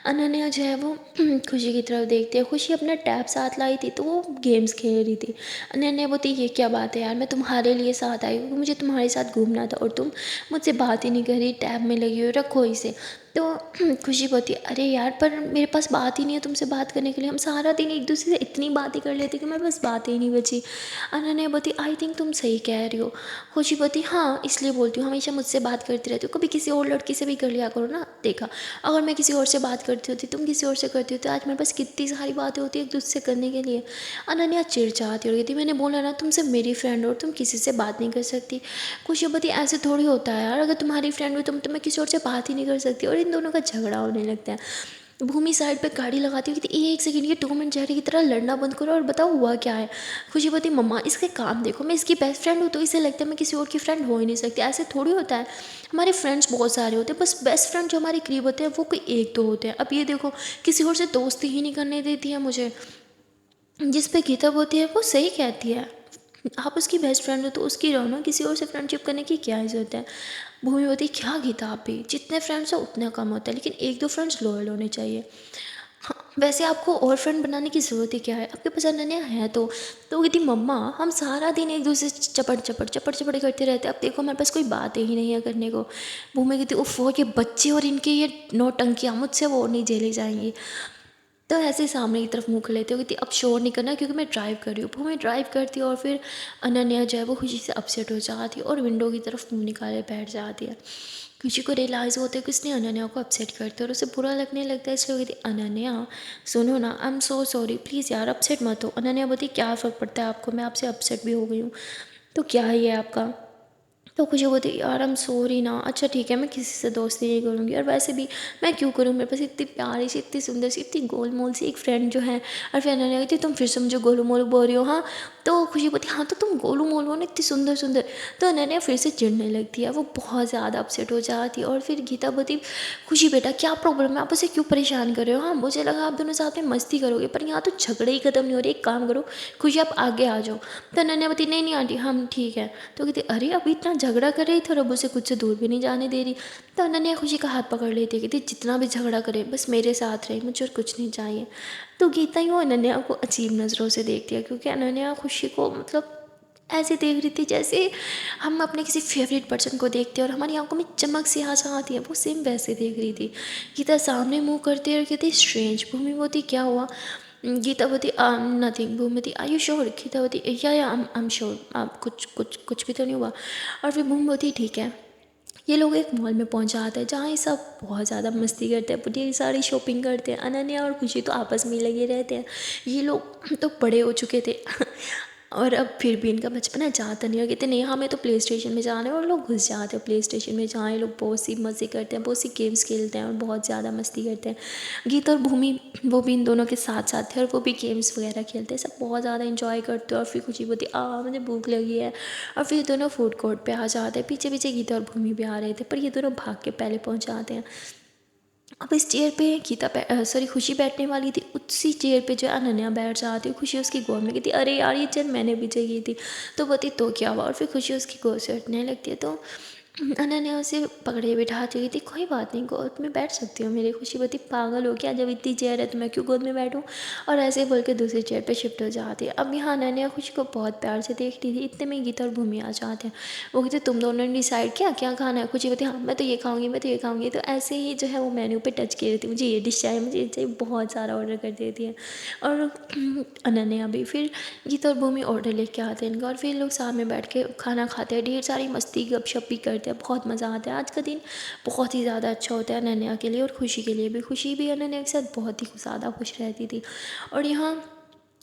अनन्या जो है वो खुशी की तरफ देखती है। खुशी अपना टैब साथ लाई थी तो वो गेम्स खेल रही थी। अनन्या बोलती ये क्या बात है यार, मैं तुम्हारे लिए साथ आई हूँ, मुझे तुम्हारे साथ घूमना था और तुम मुझसे बात ही नहीं कर रही, टैब में लगी हो, रखो इसे। तो खुशी बोलती है अरे यार पर मेरे पास बात ही नहीं है तुमसे बात करने के लिए, हम सारा दिन एक दूसरे से इतनी बातें कर लेते कि मेरे पास बातें ही नहीं बची। अनन्या बोलती आई थिंक तुम सही कह रही हो। खुशी बोलती हाँ इसलिए बोलती हूँ, हमेशा मुझसे बात करती रहती हो, कभी किसी और लड़की से भी कर लिया करो ना। देखा अगर मैं किसी और से बात करती होती, तुम किसी और से करती होती, आज मेरे पास कितनी सारी बातें होती है एक दूसरे से करने के लिए। अनन्या चिड़चिड़ाती हो रही थी, मैंने बोला ना तुमसे मेरी फ्रेंड हो और तुम किसी से बात नहीं कर सकती। खुशी बोलती ऐसे थोड़ी होता है यार, अगर तुम्हारी फ्रेंड हो तो मैं किसी और से बात ही नहीं कर सकती। और इन दोनों का झगड़ा होने लगता है। भूमि साइड पे गाड़ी लगाती हुई कहती एक सेकंड, ये 2 मिनट जहरी की तरह लड़ना बंद करो और बताओ हुआ क्या है। खुशी बोलती मम्मा इसके काम देखो, मैं इसकी बेस्ट फ्रेंड हूँ तो इसे लगता है मैं किसी और की फ्रेंड हो ही नहीं सकती, ऐसे थोड़ी होता है। हमारे फ्रेंड्स बहुत सारे होते हैं, बस बेस्ट फ्रेंड जो हमारे करीब होते हैं वो कोई एक दो होते हैं। अब ये देखो किसी और से दोस्ती ही नहीं करने देती है मुझे। जिस पे गीता होती है वो सही कहती है, आप उसकी बेस्ट फ्रेंड हो तो उसकी रहो ना, किसी और से फ्रेंडशिप करने की क्या ज़रूरत है। भूमि होती क्या गीता आप भी, जितने फ्रेंड्स हो उतना कम होता है, लेकिन एक दो फ्रेंड्स लॉयल होने चाहिए। हाँ वैसे आपको और फ्रेंड बनाने की ज़रूरत ही क्या है, आपके पास अनन्या है तो कहती मम्मा हम सारा दिन एक दूसरे से चपड़ चपड़ चपड़ चपड़ करते रहते हैं, अब देखो मेरे पास कोई बात ही नहीं है करने को। भूमि कहती उफ वो ये बच्चे और इनके ये नौटंकियाँ मुझसे वो नहीं झेली जाएंगी। तो ऐसे ही सामने की तरफ मुँह कर लेती हो, कहती अब शोर नहीं करना क्योंकि मैं ड्राइव कर रही हूँ। भूमि ड्राइव करती है और फिर अनन्या जो है वो खुशी से अपसेट हो जाती है और विंडो की तरफ मुँह निकाले बैठ जाती है। खुशी को रियलाइज़ होता है कि उसने अनन्या को अपसेट करते है और उसे बुरा लगने लगता है, इसलिए कहती अनन्या सुनो ना I am so sorry please यार अपसेट मत हो। अनन्या बोलती क्या फ़र्क पड़ता है आपको, मैं आपसे अपसेट भी हो गई हूँ तो क्या ही है आपका। तो खुशी बोलती यार आई एम सॉरी ना, अच्छा ठीक है मैं किसी से दोस्ती नहीं करूँगी, और वैसे भी मैं क्यों करूँ, मेरे पास इतनी प्यारी सी इतनी सुंदर सी इतनी गोल मोल सी एक फ्रेंड जो है। और फिर अनन्या कहती तुम फिर से मुझे गोलू मोलू बोल रही हो हाँ। तो खुशी बोलती हाँ तो तुम गोलू मोलू हो ना इतनी सुंदर सुंदर। तो अनन्या फिर से चिढ़ने लगती है, वो बहुत ज़्यादा अपसेट हो जाती है। और फिर गीता बोलती खुशी बेटा क्या प्रॉब्लम है, आप उसे क्यों परेशान कर रहे हो, हाँ मुझे लगा आप दोनों साथ में मस्ती करोगे पर यहाँ तो झगड़े ही खत्म नहीं हो रहे, एक काम करो खुशी आप आगे आ जाओ। तो अनन्या बोलती नहीं नहीं आंटी हम ठीक है। तो कहती अरे अभी इतना झगड़ा कर रही थी और अब उसे कुछ से दूर भी नहीं जाने दे रही। तो अनन्या खुशी का हाथ पकड़ लेती है, कहती जितना भी झगड़ा करे बस मेरे साथ रहे, मुझे और कुछ नहीं चाहिए। तो गीता यूँ अनन्या को अजीब नज़रों से देखती है, क्योंकि अनन्या खुशी को मतलब ऐसे देख रही थी जैसे हम अपने किसी फेवरेट पर्सन को देखते हैं और हमारी आंखों में चमक सी आ जाती है, वो सेम वैसे देख रही थी। गीता सामने मुंह करते और कहती स्ट्रेंज। भूमि बोलती क्या हुआ। गीता बोलती नथिंग। भूमि बोलती आर यू श्योर। गीता बोलती या आई एम श्योर, आप कुछ भी तो नहीं हुआ। और फिर भूमि बोलती ठीक है। ये लोग एक मॉल में पहुंच जाते हैं जहाँ ये सब बहुत ज़्यादा मस्ती करते हैं, ढेर सारी शॉपिंग करते हैं। अनन्या और खुशी तो आपस में ही लगे रहते हैं, ये लोग तो बड़े हो चुके थे और अब फिर भी इनका बचपना जाता नहीं है। कहते नहीं हमें तो प्ले स्टेशन में जाना है, और लोग घुस जाते हैं प्ले स्टेशन में जहाँ ये लोग बहुत सी मज़े करते हैं, बहुत सी गेम्स खेलते हैं और बहुत ज़्यादा मस्ती करते हैं। गीत और भूमि वो भी इन दोनों के साथ साथ थे और वो भी गेम्स वगैरह खेलते हैं, सब बहुत ज़्यादा इंजॉय करते हैं। और फिर खुशी बोलती मुझे भूख लगी है, और फिर दोनों फूड कोर्ट पे आ जाते हैं। पीछे पीछे गीता और भूमि भी आ रहे थे पर ये दोनों भाग के पहले पहुंच जाते हैं। अब इस चेयर पे गीता सॉरी खुशी बैठने वाली थी, उसी चेयर पे जो है अनन्या बैठ जाती है। खुशी उसकी गोद में कहती अरे यार ये चेयर मैंने भी चाहिए थी। तो बोलती तो क्या हुआ, और फिर खुशी उसकी गोद से हटने लगती है। तो अनन्या उसे पकड़े बिठा चुकी थी, कोई बात नहीं गोद में बैठ सकती हो मेरी। खुशी बोलती पागल हो क्या, जब इतनी चेयर है तो मैं क्यों गोद में बैठूं। और ऐसे बोल के दूसरी चेयर पे शिफ्ट हो जाती है। अब यहाँ अनन्या खुशी को बहुत प्यार से देख रही थी, इतने में गीता और भूमि आ जाते हैं। वो कहते तुम दोनों ने डिसाइड किया क्या खाना है। खुशी बोलती हाँ मैं तो ये खाऊंगी मैं तो ये खाऊंगी। तो ऐसे ही जो है वो मेन्यू पे टच की रहती है, मुझे ये डिश चाहिए मुझे ये चाहिए, बहुत सारा ऑर्डर कर देती है। और अनन्या भी। फिर गीता और भूमि ऑर्डर लेके आते हैं इनका, और फिर लोग साथ में बैठ के खाना खाते हैं, ढेर सारी मस्ती गपशप भी करते हैं, बहुत मज़ा आता है। आज का दिन बहुत ही ज़्यादा अच्छा होता है अनन्या के लिए और खुशी के लिए भी। खुशी भी अनन्या के साथ बहुत ही ज़्यादा खुश रहती थी। और यहाँ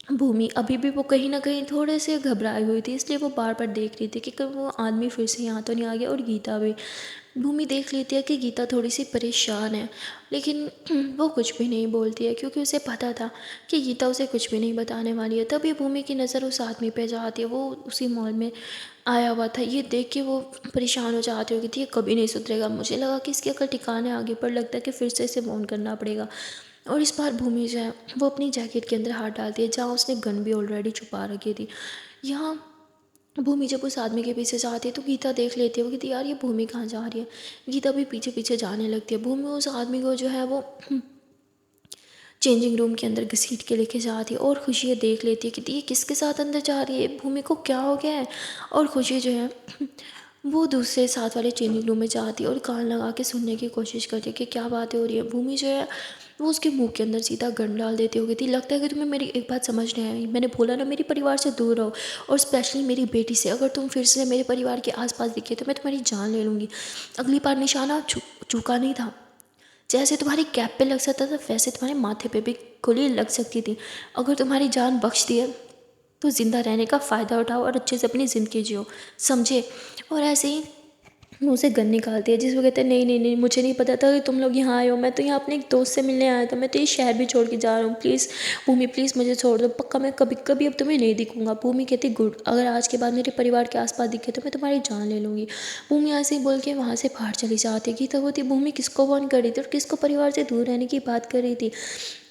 भूमि अभी भी वो कहीं न कहीं थोड़े से घबराई हुई थी, इसलिए वो बार-बार देख रही थी कि कहीं वो आदमी फिर से यहाँ तो नहीं आ गया। और गीता भी, भूमि देख लेती है कि गीता थोड़ी-सी परेशान है, लेकिन वो कुछ भी नहीं बोलती है, क्योंकि उसे पता था कि गीता उसे कुछ भी नहीं बताने वाली है। तभी भूमि की नज़र उस आदमी पे जाती है, वो उसी मॉल में आया हुआ था। ये देख के वो परेशान हो जाती होगी कि ये कभी नहीं सुधरेगा। मुझे लगा कि इसकी अकल ठिकाने आ गई, पर लगता है कि फिर से इसे फ़ोन करना पड़ेगा। और इस बार भूमि जो है वो अपनी जैकेट के अंदर हाथ डालती है, जहाँ उसने गन भी ऑलरेडी छुपा रखी थी। यहाँ भूमि जब उस आदमी के पीछे जाती है तो गीता देख लेती है, वो कहती है यार ये भूमि कहाँ जा रही है। गीता भी पीछे पीछे जाने लगती है। भूमि उस आदमी को जो है वो चेंजिंग रूम के अंदर घसीट के लेके जाती है, और खुशी ये देख लेती है कि ये किसके साथ अंदर जा रही है, भूमि को क्या हो गया है। और खुशी जो है वो दूसरे साथ वाले चेंजिंग रूम में जाती है और कान लगा के सुनने की कोशिश करती है कि क्या बातें हो रही है। भूमि जो है वो उसके मुंह के अंदर सीधा गन डाल देती होगी थी। लगता है कि तुम्हें मेरी एक बात समझ नहीं आई, मैंने बोला ना मेरे परिवार से दूर रहो, और स्पेशली मेरी बेटी से। अगर तुम फिर से मेरे परिवार के आसपास दिखे तो मैं तुम्हारी जान ले लूँगी। अगली बार निशाना चूका नहीं था, जैसे तुम्हारी कैप पे लग सकता था वैसे तुम्हारे माथे पे भी गोली लग सकती थी। अगर तुम्हारी जान बख्श दी है तो ज़िंदा रहने का फ़ायदा उठाओ और अच्छे से अपनी ज़िंदगी जियो, समझे। और ऐसे ही मुँह से गन निकालती है, जिस वो कहते हैं नहीं नहीं नहीं, मुझे नहीं पता था कि तुम लोग यहाँ आए हो, मैं तो यहाँ अपने एक दोस्त से मिलने आया था, मैं तो ये शहर भी छोड़ के जा रहा हूँ, प्लीज़ भूमि प्लीज़ मुझे छोड़ दो, पक्का मैं कभी कभी अब तुम्हें नहीं दिखूंगा। भूमि कहती गुड, अगर आज के बाद मेरे परिवार के आसपास दिखे तो मैं तुम्हारी जान ले लूँगी। भूमि ऐसे ही बोल के वहाँ से बाहर चली जाती है। गीता होती भूमि किसको फ़ोन कर रही थी और किसको परिवार से दूर रहने की बात कर रही थी।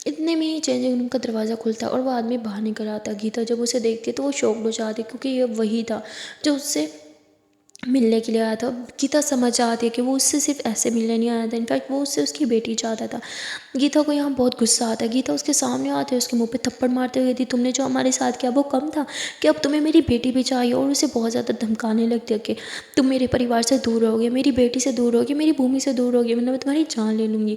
इतने में ही चेंजिंग रूम का दरवाज़ा खुलता है और वो आदमी बाहर निकल आता है। गीता जब उसे देखती है तो वो शॉक्ड हो जाती है, क्योंकि ये वही था जो उससे मिलने के लिए आया था। गीता समझ जाती है कि वो उससे सिर्फ ऐसे मिलने नहीं आया था, इनफैक्ट वो उससे उसकी बेटी चाहता था। गीता को यहाँ बहुत गुस्सा आता है। गीता उसके सामने आते है, उसके मुंह पे थप्पड़ मारते हुए थी, तुमने जो हमारे साथ किया वो कम था कि अब तुम्हें मेरी बेटी भी चाहिए। और उसे बहुत ज़्यादा धमकाने लगती है कि तुम मेरे परिवार से दूर रहोगे, मेरी बेटी से दूर रहोगे, मेरी भूमि से दूर रहोगे, वरना मैं तुम्हारी जान ले लूँगी।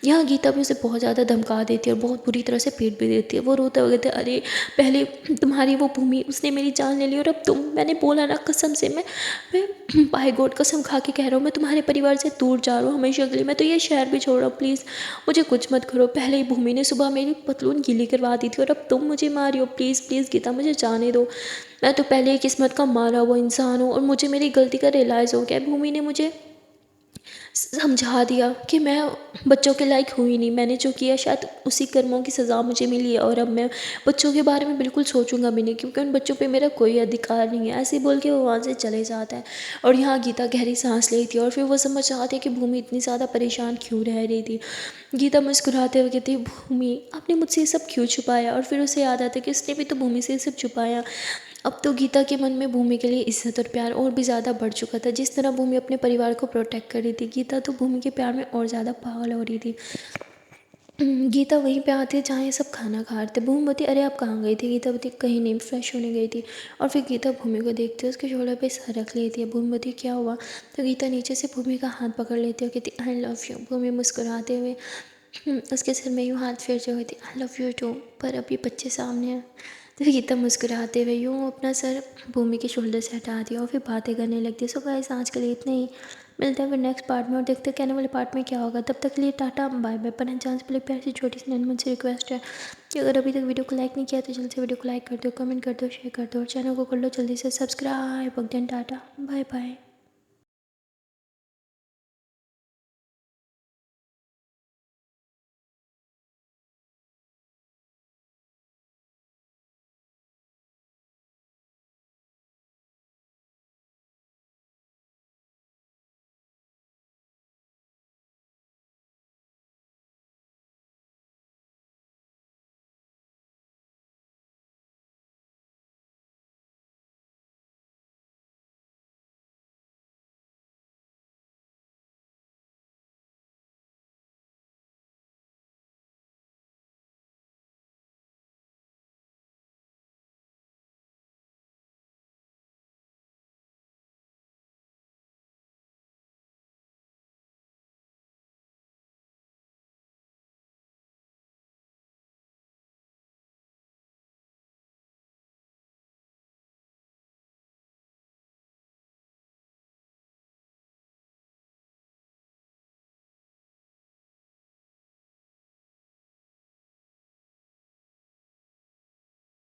यहाँ गीता भी उसे बहुत ज़्यादा धमका देती है और बहुत बुरी तरह से पीट भी देती है। वो रोते हुए कहते अरे पहले तुम्हारी वो भूमि उसने मेरी जान ले ली, और अब तुम, मैंने बोला ना कसम से, मैं बाय गॉड कसम खा के कह रहा हूँ, मैं तुम्हारे परिवार से दूर जा रहा हूँ हमेशा के लिए, मैं तो ये शहर भी छोड़ रहा हूँ, प्लीज़ मुझे कुछ मत करो। पहले ही भूमि ने सुबह मेरी पतलून गीली करवा दी थी और अब तुम मुझे मारी हो, प्लीज़ प्लीज़ गीता मुझे जाने दो। मैं तो पहले ही किस्मत का मारा हुआ इंसान हूँ और मुझे मेरी गलती का रियलाइज़ हो गया। भूमि ने मुझे समझा दिया कि मैं बच्चों के लायक हुई नहीं, मैंने जो किया शायद उसी कर्मों की सज़ा मुझे मिली है, और अब मैं बच्चों के बारे में बिल्कुल सोचूंगा भी नहीं, क्योंकि उन बच्चों पे मेरा कोई अधिकार नहीं है। ऐसे बोल के वो वहाँ से चले जाता है। और यहाँ गीता गहरी सांस लेती है और फिर वो समझ आती है कि भूमि इतनी ज़्यादा परेशान क्यों रह रही थी। गीता मुस्कुराते हुए कहती है भूमि आपने मुझसे ये सब क्यों छुपाया। और फिर उसे याद आता है कि उसने भी तो भूमि से ये सब छुपाया। अब तो गीता के मन में भूमि के लिए इज्जत और प्यार और भी ज़्यादा बढ़ चुका था। जिस तरह भूमि अपने परिवार को प्रोटेक्ट कर रही थी, गीता तो भूमि के प्यार में और ज़्यादा पागल हो रही थी। गीता वहीं पे आती है जहाँ ये सब खाना खा रहे थे। भूमि बोलती अरे आप कहाँ गई थी। गीता बोलती कहीं नहीं, फ्रेश होने गई थी। और फिर गीता भूमि को देखती है, उसके शोल्डर पे सर रख लेती है। भूमि बोलती क्या हुआ। तो गीता नीचे से भूमि का हाथ पकड़ लेती है और कहती आई लव यू। भूमि मुस्कुराते हुए उसके सिर में यूँ हाथ फेरते हुए थी आई लव यू टू, पर अब ये बच्चे सामने हैं। तो गीता मुस्कुराते हुए यूँ अपना सर भूमि के शोल्डर से हटा दिया और फिर बातें करने लगती है। सो गाइस आज के लिए इतना ही, मिलते हैं फिर नेक्स्ट पार्ट में और देखते हैं कि आने वाले पार्ट में क्या होगा। तब तक के लिए टाटा बाय बाय। पर जाने से पहले प्यार से छोटी सी नन्ही सी रिक्वेस्ट है कि अगर अभी तक वीडियो को लाइक नहीं किया तो जल्दी से वीडियो को लाइक कर दो, कमेंट कर दो, शेयर कर दो और चैनल को कर लो जल्दी से subscribe. Then tata bye bye.